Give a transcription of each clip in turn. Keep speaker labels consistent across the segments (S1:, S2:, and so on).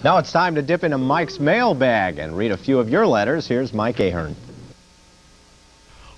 S1: Now it's time to dip into Mike's mailbag and read a few of your letters. Here's Mike Ahern.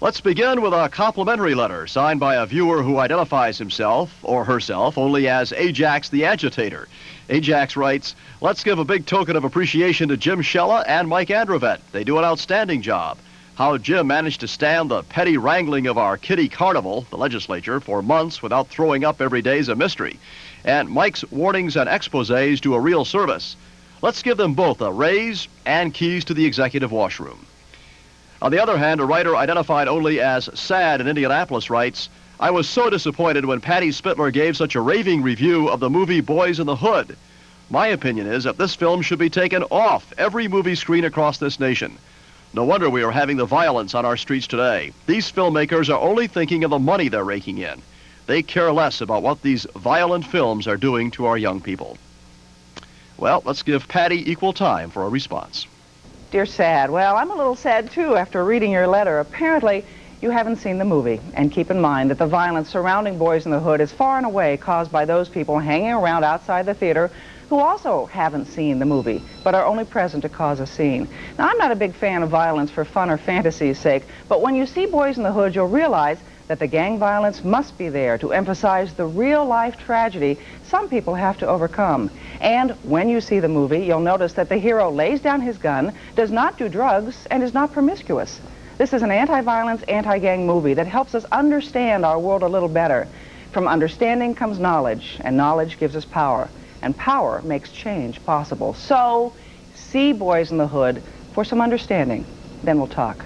S2: Let's begin with a complimentary letter signed by a viewer who identifies himself or herself only as Ajax the Agitator. Ajax writes, "Let's give a big token of appreciation to Jim Shella and Mike Androvet. They do an outstanding job. How Jim managed to stand the petty wrangling of our kitty carnival, the legislature, for months without throwing up every day is a mystery. And Mike's warnings and exposés do a real service. Let's give them both a raise and keys to the executive washroom." On the other hand, a writer identified only as Sad in Indianapolis writes, "I was so disappointed when Patty Spitler gave such a raving review of the movie Boys in the Hood. My opinion is that this film should be taken off every movie screen across this nation. No wonder we are having the violence on our streets today. These filmmakers are only thinking of the money they're raking in. They care less about what these violent films are doing to our young people." Well, let's give Patty equal time for a response.
S3: Dear Sad, well, I'm a little sad too after reading your letter. Apparently, you haven't seen the movie. And keep in mind that the violence surrounding Boys in the Hood is far and away caused by those people hanging around outside the theater who also haven't seen the movie, but are only present to cause a scene. Now, I'm not a big fan of violence for fun or fantasy's sake, but when you see Boys in the Hood, you'll realize that the gang violence must be there to emphasize the real-life tragedy some people have to overcome. And when you see the movie, you'll notice that the hero lays down his gun, does not do drugs, and is not promiscuous. This is an anti-violence, anti-gang movie that helps us understand our world a little better. From understanding comes knowledge, and knowledge gives us power. And power makes change possible. So, see Boys in the Hood for some understanding. Then we'll talk.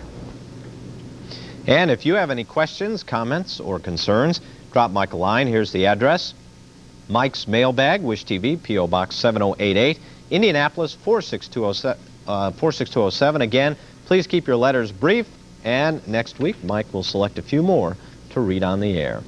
S1: And if you have any questions, comments, or concerns, drop Mike a line. Here's the address. Mike's Mailbag, Wish TV, P.O. Box 7088, Indianapolis 46207. Again, please keep your letters brief, and next week Mike will select a few more to read on the air.